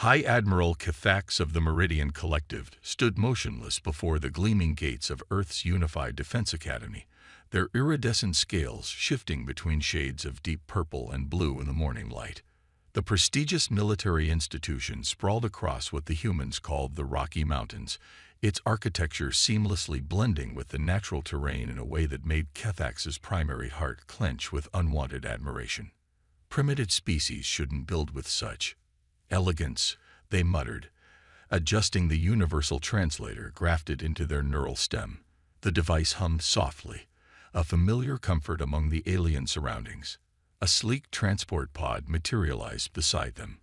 High Admiral Cathax of the Meridian Collective stood motionless before the gleaming gates of Earth's unified defense academy, their iridescent scales shifting between shades of deep purple and blue in the morning light. The prestigious military institution sprawled across what the humans called the Rocky Mountains, its architecture seamlessly blending with the natural terrain in a way that made Cathax's primary heart clench with unwanted admiration. Primitive species shouldn't build with such elegance, they muttered, adjusting the universal translator grafted into their neural stem. The device hummed softly, a familiar comfort among the alien surroundings. A sleek transport pod materialized beside them,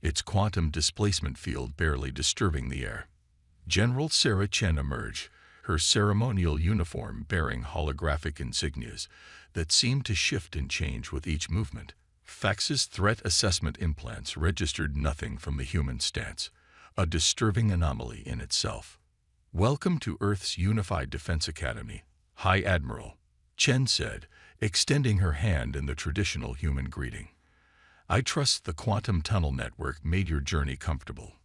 its quantum displacement field barely disturbing the air. General Sarah Chen emerged, her ceremonial uniform bearing holographic insignias that seemed to shift and change with each movement. Fax's threat assessment implants registered nothing from the human stance, a disturbing anomaly in itself. "Welcome to Earth's Unified Defense Academy, High Admiral," Chen said, extending her hand in the traditional human greeting. "I trust the quantum tunnel network made your journey comfortable."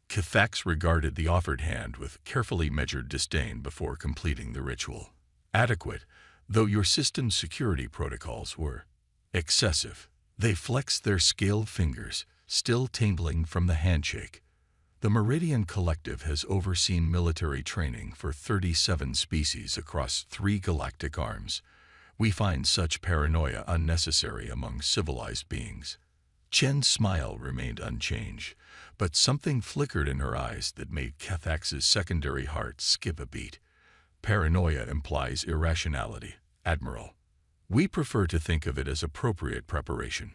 Cathax regarded the offered hand with carefully measured disdain before completing the ritual. "Adequate, though your system's security protocols were excessive." They flexed their scaled fingers, still tingling from the handshake. The Meridian Collective has overseen military training for 37 species across 3 galactic arms. We find such paranoia unnecessary among civilized beings. Chen's smile remained unchanged, but something flickered in her eyes that made Cathax's secondary heart skip a beat. "Paranoia implies irrationality, Admiral. We prefer to think of it as appropriate preparation."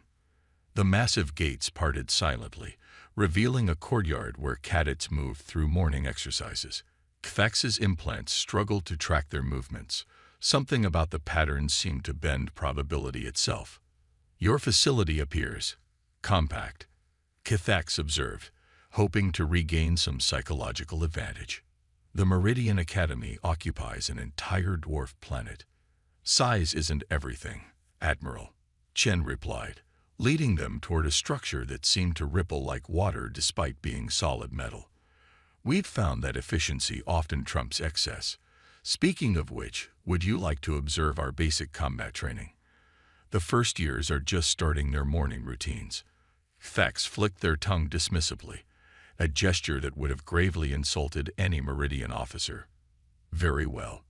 The massive gates parted silently, revealing a courtyard where cadets moved through morning exercises. Cathax's implants struggled to track their movements. Something about the patterns seemed to bend probability itself. "Your facility appears compact," Cathax observed, hoping to regain some psychological advantage. "The Meridian Academy occupies an entire dwarf planet." "Size isn't everything, Admiral," Chen replied, leading them toward a structure that seemed to ripple like water despite being solid metal. "We've found that efficiency often trumps excess. Speaking of which, would you like to observe our basic combat training? The first years are just starting their morning routines." Cathax flicked their tongue dismissively, a gesture that would have gravely insulted any Meridian officer. "Very well.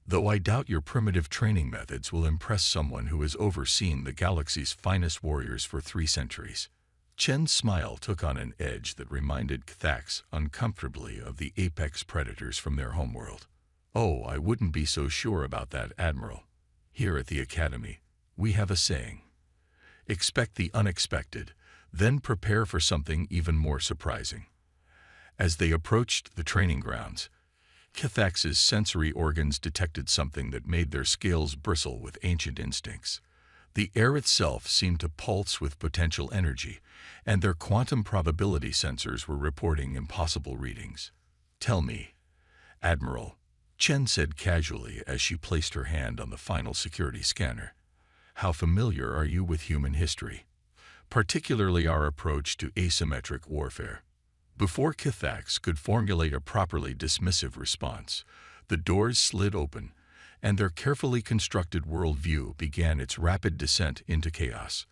Though I doubt your primitive training methods will impress someone who has overseen the galaxy's finest warriors for 3 centuries. Chen's smile took on an edge that reminded Cathax uncomfortably of the apex predators from their homeworld. "Oh, I wouldn't be so sure about that, Admiral. Here at the Academy, we have a saying. Expect the unexpected, then prepare for something even more surprising." As they approached the training grounds, Cathax's sensory organs detected something that made their scales bristle with ancient instincts. The air itself seemed to pulse with potential energy, and their quantum probability sensors were reporting impossible readings. "Tell me, Admiral," Chen said casually as she placed her hand on the final security scanner, "how familiar are you with human history, particularly our approach to asymmetric warfare?" Before Cathax could formulate a properly dismissive response, the doors slid open, and their carefully constructed worldview began its rapid descent into chaos.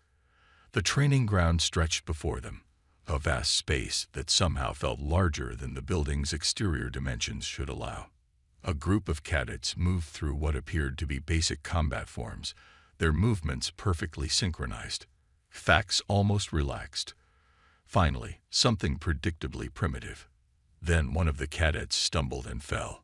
The training ground stretched before them, a vast space that somehow felt larger than the building's exterior dimensions should allow. A group of cadets moved through what appeared to be basic combat forms, their movements perfectly synchronized. Cathax almost relaxed. Finally, something predictably primitive. Then one of the cadets stumbled and fell.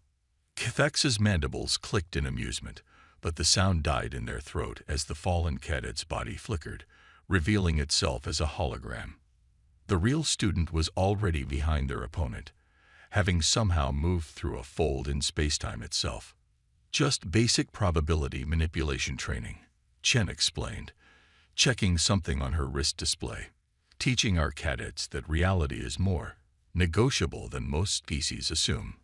Cathax's mandibles clicked in amusement, but the sound died in their throat as the fallen cadet's body flickered, revealing itself as a hologram. The real student was already behind their opponent, having somehow moved through a fold in spacetime itself. "Just basic probability manipulation training," Chen explained, checking something on her wrist display. "Teaching our cadets that reality is more negotiable than most species assume."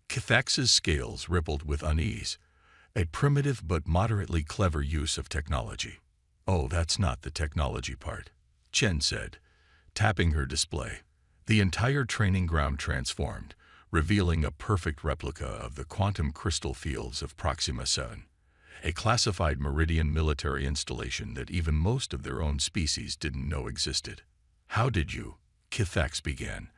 Cathax's scales rippled with unease, a primitive but moderately clever use of technology. "Oh, that's not the technology part," Chen said, tapping her display. The entire training ground transformed, revealing a perfect replica of the quantum crystal fields of Proxima 7, a classified Meridian military installation that even most of their own species didn't know existed. "How did you?" Kithax began,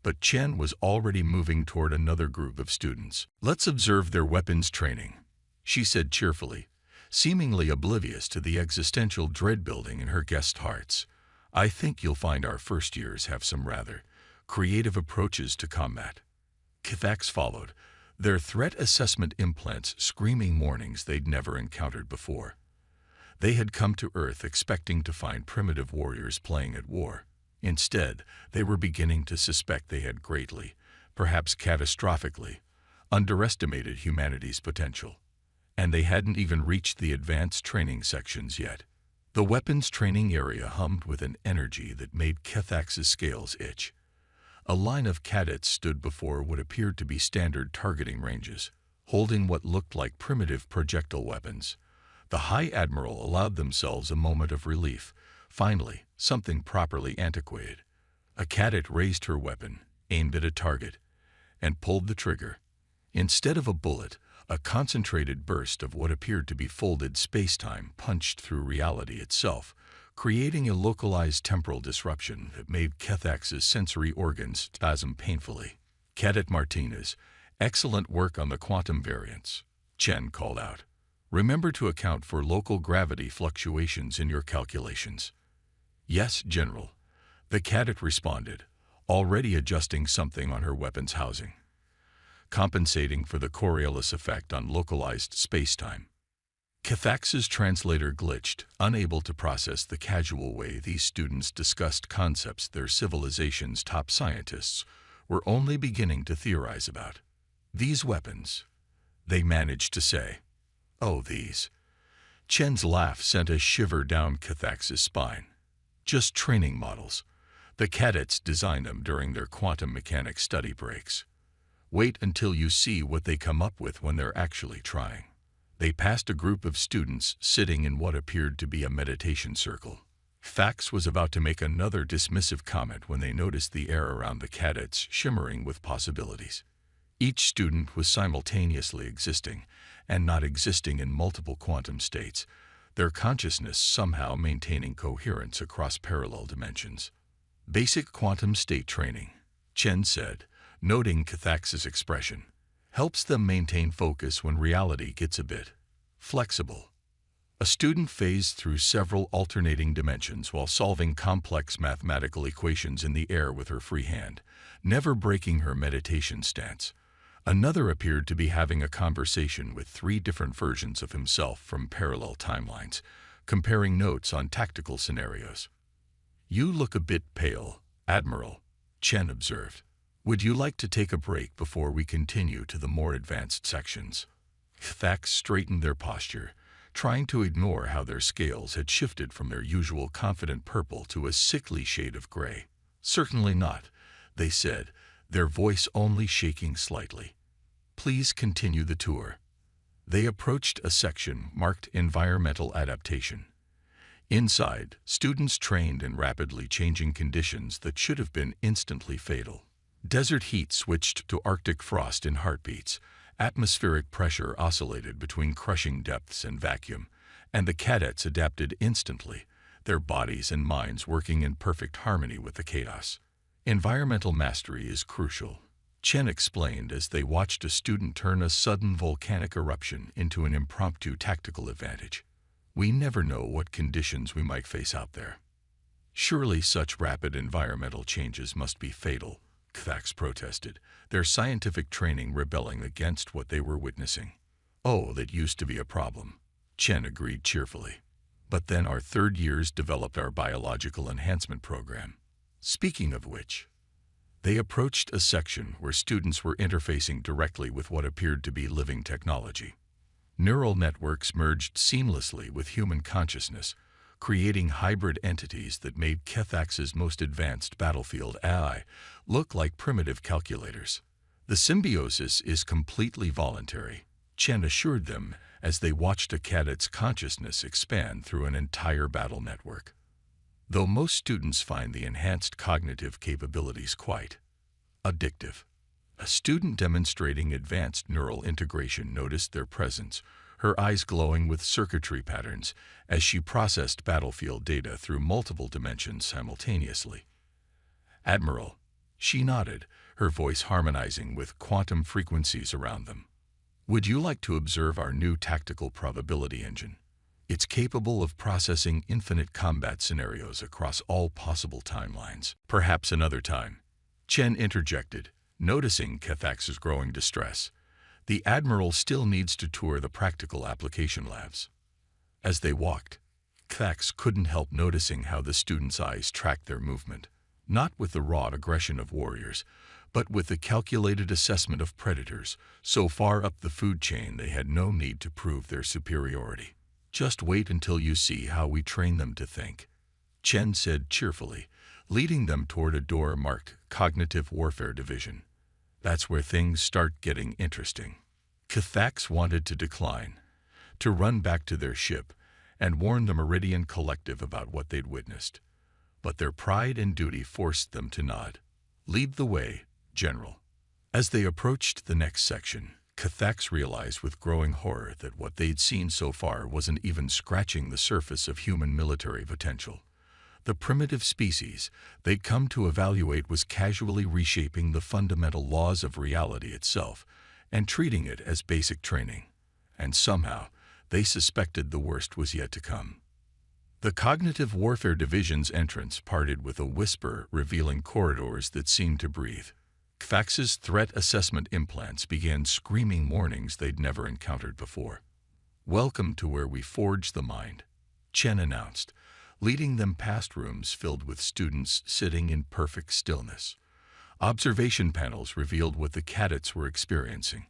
but Chen was already moving toward another group of students. "Let's observe their weapons training," she said cheerfully, seemingly oblivious to the existential dread building in her guests' hearts. "I think you'll find our first years have some rather creative approaches to combat." Kithax followed, their threat assessment implants screaming warnings they'd never encountered before. They had come to Earth expecting to find primitive warriors playing at war. Instead, they were beginning to suspect they had greatly, perhaps catastrophically, underestimated humanity's potential. And they hadn't even reached the advanced training sections yet. The weapons training area hummed with an energy that made Kithax's scales itch. A line of cadets stood before what appeared to be standard targeting ranges, holding what looked like primitive projectile weapons. The High Admiral allowed themselves a moment of relief. Finally, something properly antiquated. A cadet raised her weapon, aimed at a target, and pulled the trigger. Instead of a bullet, a concentrated burst of what appeared to be folded space-time punched through reality itself, creating a localized temporal disruption that made Kithax's sensory organs spasm painfully. "Cadet Martinez, excellent work on the quantum variance," Chen called out. "Remember to account for local gravity fluctuations in your calculations." "Yes, General," the cadet responded, already adjusting something on her weapon's housing, compensating for the Coriolis effect on localized space-time. Kithax's translator glitched, unable to process the casual way these students discussed concepts their civilization's top scientists were only beginning to theorize about. "These weapons," they managed to say. "Oh, these." Chen's laugh sent a shiver down Kithax's spine. "Just training models. The cadets designed them during their quantum mechanics study breaks. Wait until you see what they come up with when they're actually trying." They passed a group of students sitting in what appeared to be a meditation circle. Fax was about to make another dismissive comment when they noticed the air around the cadets shimmering with possibilities. Each student was simultaneously existing and not existing in multiple quantum states, their consciousness somehow maintaining coherence across parallel dimensions. "Basic quantum state training," Chen said, noting Kithax's expression, "helps them maintain focus when reality gets a bit flexible." A student phased through several alternating dimensions while solving complex mathematical equations in the air with her free hand, never breaking her meditation stance. Another appeared to be having a conversation with 3 different versions of himself from parallel timelines, comparing notes on tactical scenarios. "You look a bit pale, Admiral," Chen observed. "Would you like to take a break before we continue to the more advanced sections?" Kithax straightened their posture, trying to ignore how their scales had shifted from their usual confident purple to a sickly shade of gray. "Certainly not," they said, their voice only shaking slightly. "Please continue the tour." They approached a section marked Environmental Adaptation. Inside, students trained in rapidly changing conditions that should have been instantly fatal. Desert heat switched to Arctic frost in heartbeats, atmospheric pressure oscillated between crushing depths and vacuum, and the cadets adapted instantly, their bodies and minds working in perfect harmony with the chaos. "Environmental mastery is crucial," Chen explained as they watched a student turn a sudden volcanic eruption into an impromptu tactical advantage. "We never know what conditions we might face out there." "Surely such rapid environmental changes must be fatal," Kithax protested, their scientific training rebelling against what they were witnessing. "Oh, that used to be a problem," Chen agreed cheerfully. "But then our third years developed our biological enhancement program. Speaking of which," they approached a section where students were interfacing directly with what appeared to be living technology. Neural networks merged seamlessly with human consciousness, creating hybrid entities that made Kithax's most advanced battlefield AI look like primitive calculators. "The symbiosis is completely voluntary," Chen assured them as they watched a cadet's consciousness expand through an entire battle network. though most students find the enhanced cognitive capabilities quite addictive. A student demonstrating advanced neural integration noticed their presence, her eyes glowing with circuitry patterns as she processed battlefield data through multiple dimensions simultaneously. Admiral, she nodded, her voice harmonizing with quantum frequencies around them. Would you like to observe our new tactical probability engine? It's capable of processing infinite combat scenarios across all possible timelines. Perhaps another time. Chen interjected, noticing Kethax's growing distress. The Admiral still needs to tour the practical application labs. As they walked, Kethax couldn't help noticing how the students' eyes tracked their movement, not with the raw aggression of warriors, but with the calculated assessment of predators so far up the food chain they had no need to prove their superiority. Just wait until you see how we train them to think, Chen said cheerfully, leading them toward a door marked Cognitive Warfare Division. That's where things start getting interesting. Kethax wanted to decline, to run back to their ship and warn the Meridian Collective about what they'd witnessed. But their pride and duty forced them to nod. Lead the way, General. As they approached the next section, Kethax realized with growing horror that what they'd seen so far wasn't even scratching the surface of human military potential. The primitive species they'd come to evaluate was casually reshaping the fundamental laws of reality itself and treating it as basic training. And somehow, they suspected the worst was yet to come. The Cognitive Warfare Division's entrance parted with a whisper revealing corridors that seemed to breathe. Kethax's threat assessment implants began screaming warnings they'd never encountered before. Welcome to where we forge the mind, Chen announced, leading them past rooms filled with students sitting in perfect stillness. Observation panels revealed what the cadets were experiencing,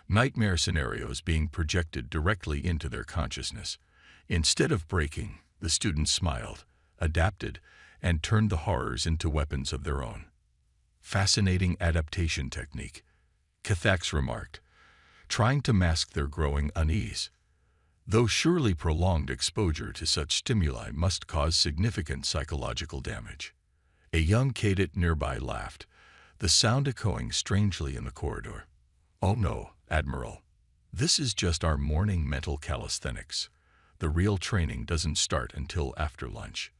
nightmare scenarios being projected directly into their consciousness. Instead of breaking, the students smiled, adapted, and turned the horrors into weapons of their own. Fascinating adaptation technique, Kethax remarked, trying to mask their growing unease. Though surely prolonged exposure to such stimuli must cause significant psychological damage. A young cadet nearby laughed, the sound echoing strangely in the corridor. Oh no, Admiral. This is just our morning mental calisthenics. The real training doesn't start until after lunch.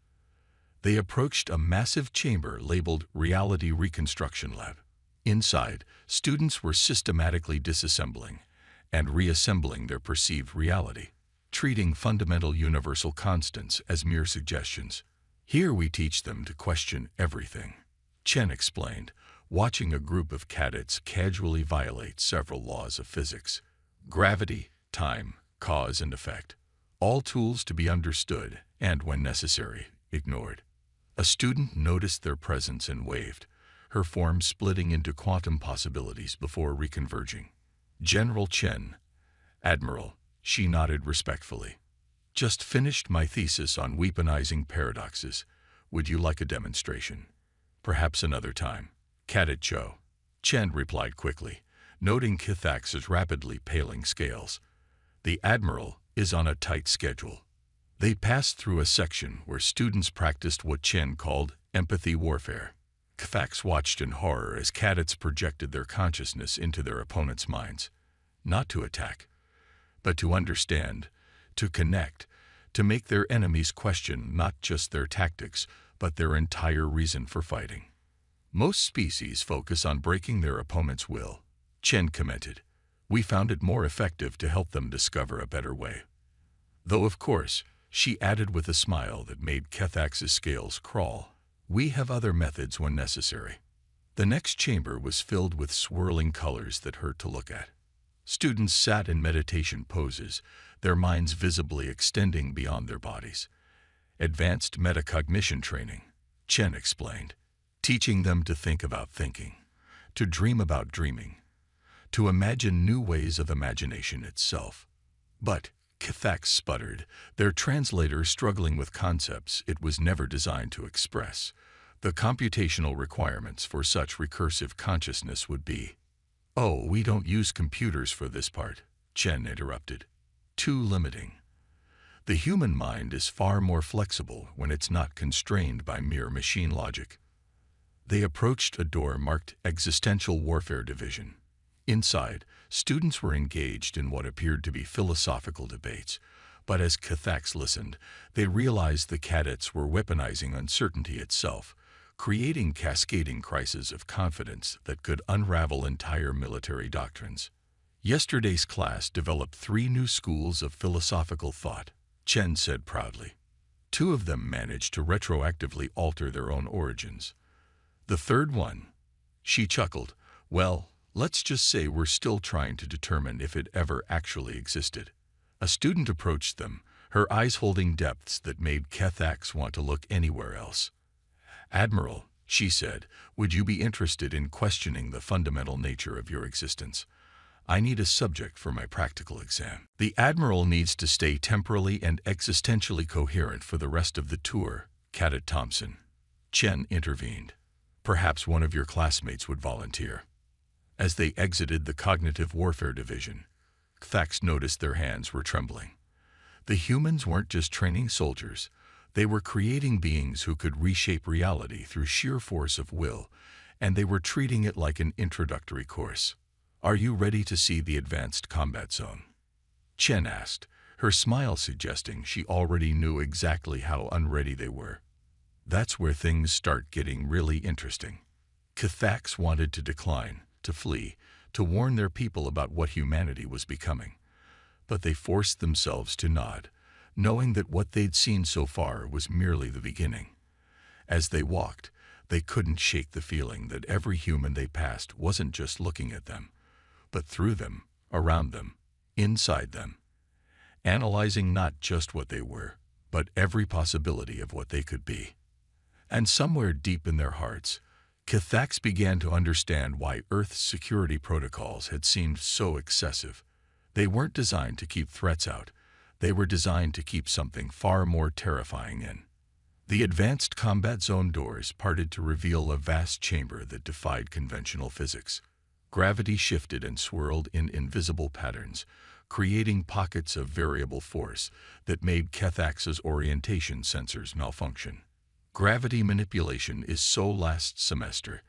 They approached a massive chamber labeled Reality Reconstruction Lab. Inside, students were systematically disassembling and reassembling their perceived reality, treating fundamental universal constants as mere suggestions. Here we teach them to question everything, Chen explained, watching a group of cadets casually violate several laws of physics. Gravity, time, cause and effect. All tools to be understood and, when necessary, ignored. A student noticed their presence and waved, her form splitting into quantum possibilities before reconverging. General Chen, Admiral, she nodded respectfully. Just finished my thesis on weaponizing paradoxes. Would you like a demonstration? Perhaps another time. Cadet Cho. Chen replied quickly, noting Kethax's rapidly paling scales. The Admiral is on a tight schedule. They passed through a section where students practiced what Chen called empathy warfare. Kethax watched in horror as cadets projected their consciousness into their opponents' minds. Not to attack, but to understand, to connect, to make their enemies question not just their tactics, but their entire reason for fighting. Most species focus on breaking their opponent's will, Chen commented. We found it more effective to help them discover a better way. Though, of course, she added with a smile that made Kethax's scales crawl, we have other methods when necessary. The next chamber was filled with swirling colors that hurt to look at. Students sat in meditation poses, their minds visibly extending beyond their bodies. Advanced metacognition training, Chen explained, teaching them to think about thinking, to dream about dreaming, to imagine new ways of imagination itself. But, Kethax sputtered, their translator struggling with concepts it was never designed to express. The computational requirements for such recursive consciousness would be. Oh, we don't use computers for this part, Chen interrupted. Too limiting. The human mind is far more flexible when it's not constrained by mere machine logic. They approached a door marked Existential Warfare Division. Inside, students were engaged in what appeared to be philosophical debates, but as Cathax listened, they realized the cadets were weaponizing uncertainty itself, creating cascading crises of confidence that could unravel entire military doctrines. Yesterday's class developed 3 new schools of philosophical thought, Chen said proudly. 2 of them managed to retroactively alter their own origins. The third one, she chuckled, well, let's just say we're still trying to determine if it ever actually existed. A student approached them, her eyes holding depths that made Cathax want to look anywhere else. Admiral, she said, would you be interested in questioning the fundamental nature of your existence? I need a subject for my practical exam. The Admiral needs to stay temporally and existentially coherent for the rest of the tour, Cadet Thompson. Chen intervened. Perhaps one of your classmates would volunteer. As they exited the Cognitive Warfare Division, Cathax noticed their hands were trembling. The humans weren't just training soldiers. They were creating beings who could reshape reality through sheer force of will, and they were treating it like an introductory course. Are you ready to see the advanced combat zone? Chen asked, her smile suggesting she already knew exactly how unready they were. That's where things start getting really interesting. Cathax wanted to decline, to flee, to warn their people about what humanity was becoming. But they forced themselves to nod, knowing that what they'd seen so far was merely the beginning. As they walked, they couldn't shake the feeling that every human they passed wasn't just looking at them, but through them, around them, inside them, analyzing not just what they were, but every possibility of what they could be. And somewhere deep in their hearts, Cathax began to understand why Earth's security protocols had seemed so excessive. They weren't designed to keep threats out. They were designed to keep something far more terrifying in. The advanced combat zone doors parted to reveal a vast chamber that defied conventional physics. Gravity shifted and swirled in invisible patterns, creating pockets of variable force that made Cathax's orientation sensors malfunction. Gravity manipulation is so last semester,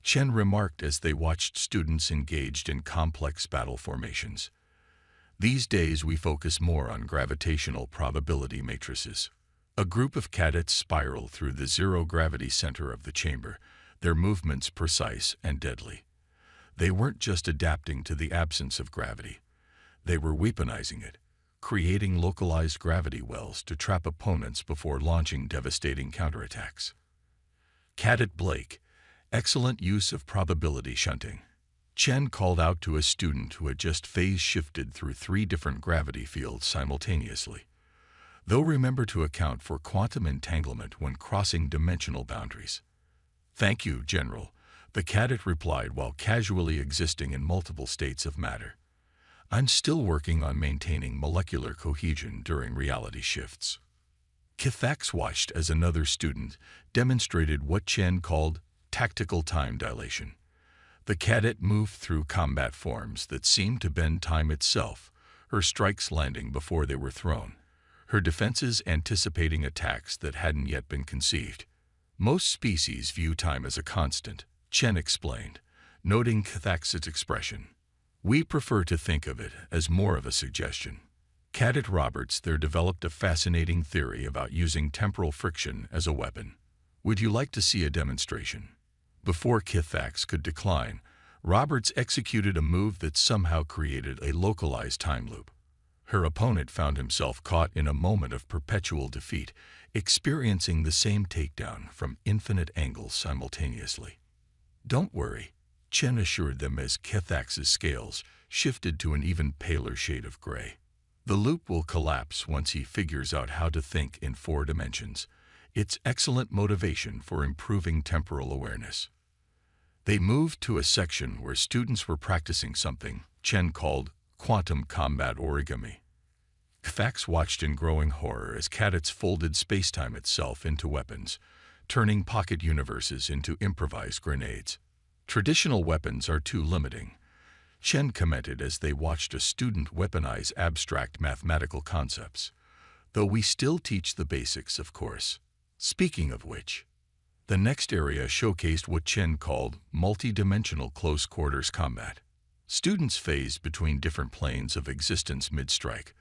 Chen remarked as they watched students engaged in complex battle formations. These days we focus more on gravitational probability matrices. A group of cadets spiraled through the zero-gravity center of the chamber, their movements precise and deadly. They weren't just adapting to the absence of gravity. They were weaponizing it, creating localized gravity wells to trap opponents before launching devastating counterattacks. Cadet Blake, excellent use of probability shunting. Chen called out to a student who had just phase-shifted through 3 different gravity fields simultaneously. Though remember to account for quantum entanglement when crossing dimensional boundaries. Thank you, General, the cadet replied while casually existing in multiple states of matter. I'm still working on maintaining molecular cohesion during reality shifts. Cathax watched as another student demonstrated what Chen called tactical time dilation. The cadet moved through combat forms that seemed to bend time itself, her strikes landing before they were thrown, her defenses anticipating attacks that hadn't yet been conceived. Most species view time as a constant, Chen explained, noting Cathax's expression. We prefer to think of it as more of a suggestion. Cadet Roberts there developed a fascinating theory about using temporal friction as a weapon. Would you like to see a demonstration? Before Cathax could decline, Roberts executed a move that somehow created a localized time loop. Her opponent found himself caught in a moment of perpetual defeat, experiencing the same takedown from infinite angles simultaneously. Don't worry, Chen assured them as Cathax's scales shifted to an even paler shade of gray. The loop will collapse once he figures out how to think in 4 dimensions. It's excellent motivation for improving temporal awareness. They moved to a section where students were practicing something Chen called quantum combat origami. Cathax watched in growing horror as cadets folded spacetime itself into weapons, turning pocket universes into improvised grenades. Traditional weapons are too limiting, Chen commented as they watched a student weaponize abstract mathematical concepts. Though we still teach the basics, of course. Speaking of which, the next area showcased what Chen called multi-dimensional close-quarters combat. Students phased between different planes of existence mid-strike,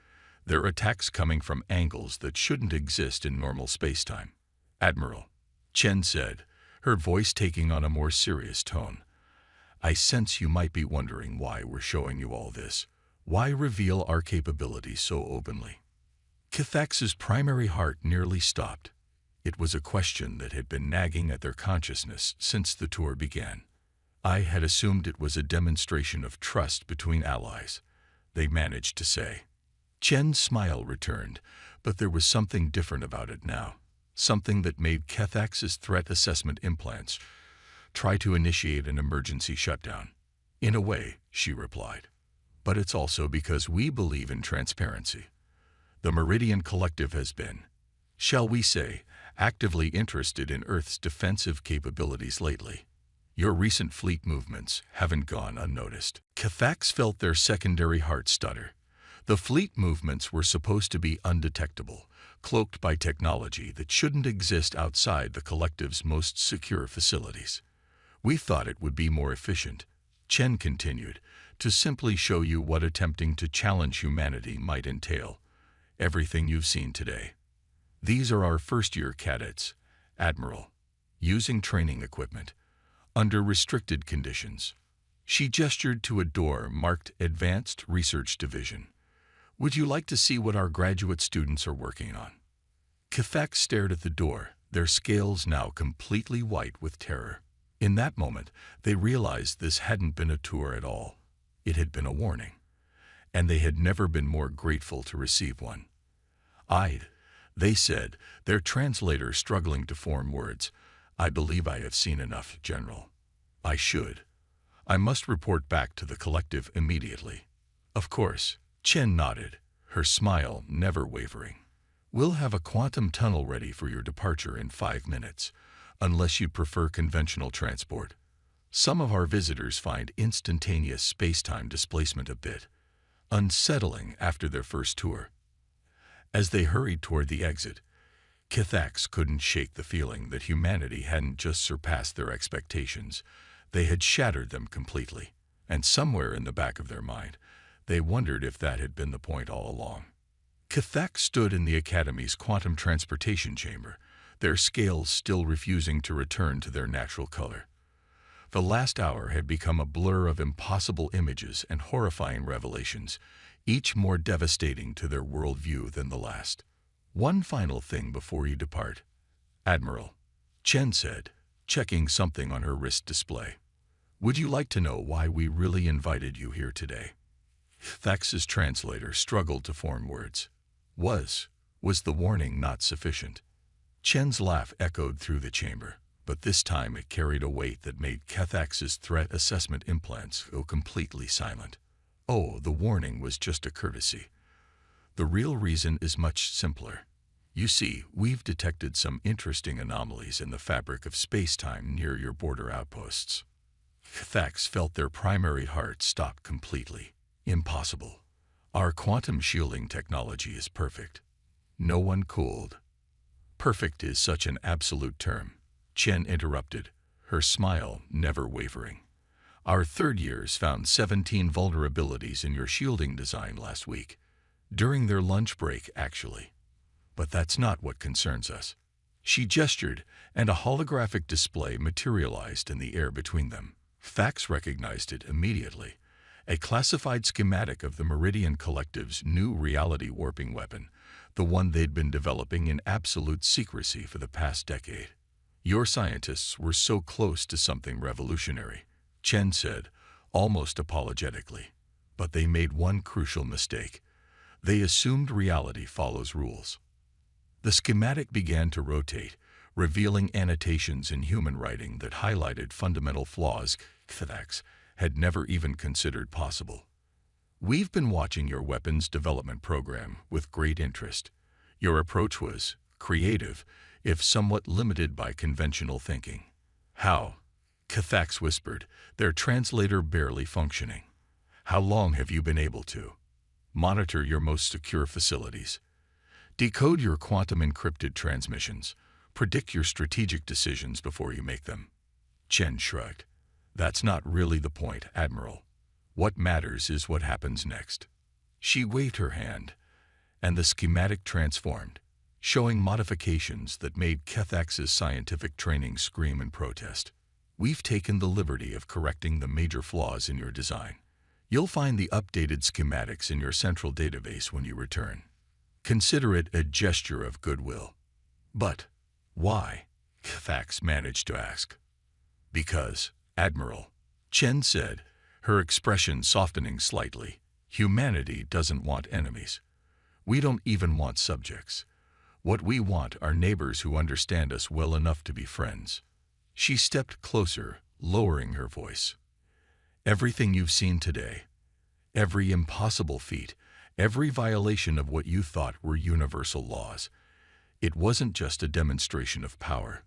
their attacks coming from angles that shouldn't exist in normal spacetime. "Admiral," Chen said, her voice taking on a more serious tone, "I sense you might be wondering why we're showing you all this. Why reveal our capabilities so openly?" Kithax's primary heart nearly stopped. It was a question that had been nagging at their consciousness since the tour began. "I had assumed it was a demonstration of trust between allies," they managed to say. Chen's smile returned, but there was something different about it now. Something that made Kithax's threat assessment implants try to initiate an emergency shutdown. "In a way," she replied. "But it's also because we believe in transparency. The Meridian Collective has been, shall we say, actively interested in Earth's defensive capabilities lately. Your recent fleet movements haven't gone unnoticed." Kithax felt their secondary heart stutter. The fleet movements were supposed to be undetectable, cloaked by technology that shouldn't exist outside the Collective's most secure facilities. "We thought it would be more efficient," Chen continued, "to simply show you what attempting to challenge humanity might entail. Everything you've seen today. These are our first-year cadets, Admiral, using training equipment, under restricted conditions." She gestured to a door marked Advanced Research Division. "Would you like to see what our graduate students are working on?" Kithax stared at the door, their scales now completely white with terror. In that moment, they realized this hadn't been a tour at all. It had been a warning, and they had never been more grateful to receive one. They said, their translator struggling to form words. "I believe I have seen enough, General. I must report back to the Collective immediately." "Of course," Chen nodded, her smile never wavering. "We'll have a quantum tunnel ready for your departure in 5 minutes, unless you prefer conventional transport. Some of our visitors find instantaneous space-time displacement a bit unsettling after their first tour." As they hurried toward the exit, Kithax couldn't shake the feeling that humanity hadn't just surpassed their expectations, they had shattered them completely, and somewhere in the back of their mind, they wondered if that had been the point all along. Kithax stood in the Academy's quantum transportation chamber, their scales still refusing to return to their natural color. The last hour had become a blur of impossible images and horrifying revelations, each more devastating to their worldview than the last. "One final thing before you depart, Admiral," Chen said, checking something on her wrist display. "Would you like to know why we really invited you here today?" Thax's translator struggled to form words. Was the warning not sufficient? Chen's laugh echoed through the chamber, but this time it carried a weight that made Kithax's threat assessment implants go completely silent. "Oh, the warning was just a courtesy. The real reason is much simpler. You see, we've detected some interesting anomalies in the fabric of space-time near your border outposts." Kithax felt their primary heart stop completely. "Impossible. Our quantum shielding technology is perfect. No one cooled." "Perfect is such an absolute term," Chen interrupted, her smile never wavering. "Our third years found 17 vulnerabilities in your shielding design last week. During their lunch break, actually. But that's not what concerns us." She gestured, and a holographic display materialized in the air between them. Fax recognized it immediately. A classified schematic of the Meridian Collective's new reality warping weapon, the one they'd been developing in absolute secrecy for the past decade. "Your scientists were so close to something revolutionary," Chen said, almost apologetically. "But they made one crucial mistake. They assumed reality follows rules." The schematic began to rotate, revealing annotations in human writing that highlighted fundamental flaws Kithax had never even considered possible. "We've been watching your weapons development program with great interest. Your approach was creative, if somewhat limited by conventional thinking." "How?" Kithax whispered, their translator barely functioning. "How long have you been able to monitor your most secure facilities? Decode your quantum encrypted transmissions. Predict your strategic decisions before you make them. Chen shrugged. That's not really the point, Admiral. What matters is what happens next. She waved her hand, and the schematic transformed, showing modifications that made Kethax's scientific training scream in protest. We've taken the liberty of correcting the major flaws in your design. You'll find the updated schematics in your central database when you return. Consider it a gesture of goodwill. But why? Kethax managed to ask. Because, Admiral, Chen said, her expression softening slightly, humanity doesn't want enemies. We don't even want subjects. What we want are neighbors who understand us well enough to be friends. She stepped closer, lowering her voice. Everything you've seen today, every impossible feat, every violation of what you thought were universal laws, it wasn't just a demonstration of power.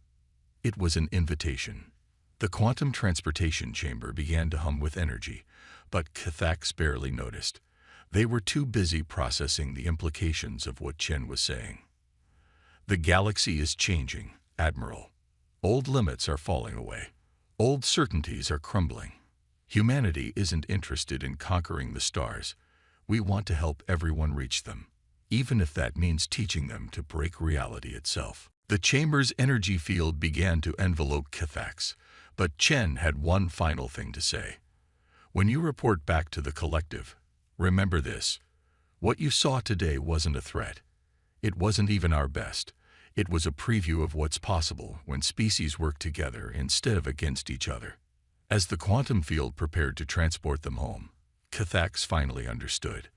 It was an invitation. The quantum transportation chamber began to hum with energy, but Kethax barely noticed. They were too busy processing the implications of what Chen was saying. The galaxy is changing, Admiral. Old limits are falling away. Old certainties are crumbling. Humanity isn't interested in conquering the stars. We want to help everyone reach them, even if that means teaching them to break reality itself. The chamber's energy field began to envelope Kethax, but Chen had one final thing to say. When you report back to the collective, remember this. What you saw today wasn't a threat. It wasn't even our best. It was a preview of what's possible when species work together instead of against each other. As the quantum field prepared to transport them home, Kethax finally understood.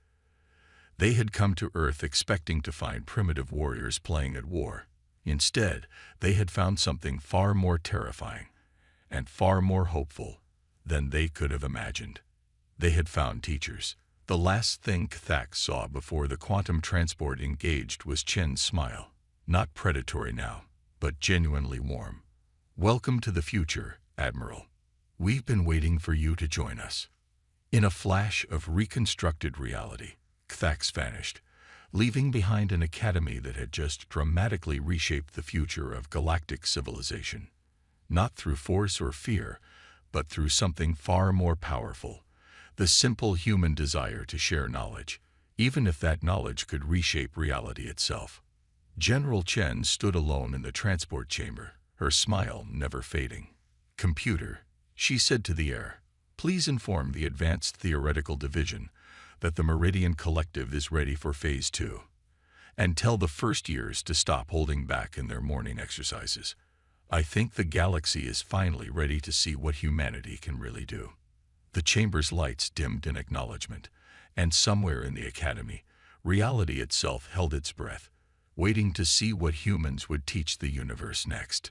They had come to Earth expecting to find primitive warriors playing at war. Instead, they had found something far more terrifying and far more hopeful than they could have imagined. They had found teachers. The last thing Kethax saw before the quantum transport engaged was Chen's smile. Not predatory now, but genuinely warm. Welcome to the future, Admiral. We've been waiting for you to join us. In a flash of reconstructed reality, Kethax vanished, leaving behind an academy that had just dramatically reshaped the future of galactic civilization. Not through force or fear, but through something far more powerful, the simple human desire to share knowledge, even if that knowledge could reshape reality itself. General Chen stood alone in the transport chamber, her smile never fading. Computer, she said to the air, please inform the Advanced Theoretical Division that the Meridian Collective is ready for Phase 2, and tell the first years to stop holding back in their morning exercises. I think the galaxy is finally ready to see what humanity can really do. The chamber's lights dimmed in acknowledgement, and somewhere in the academy, reality itself held its breath, waiting to see what humans would teach the universe next.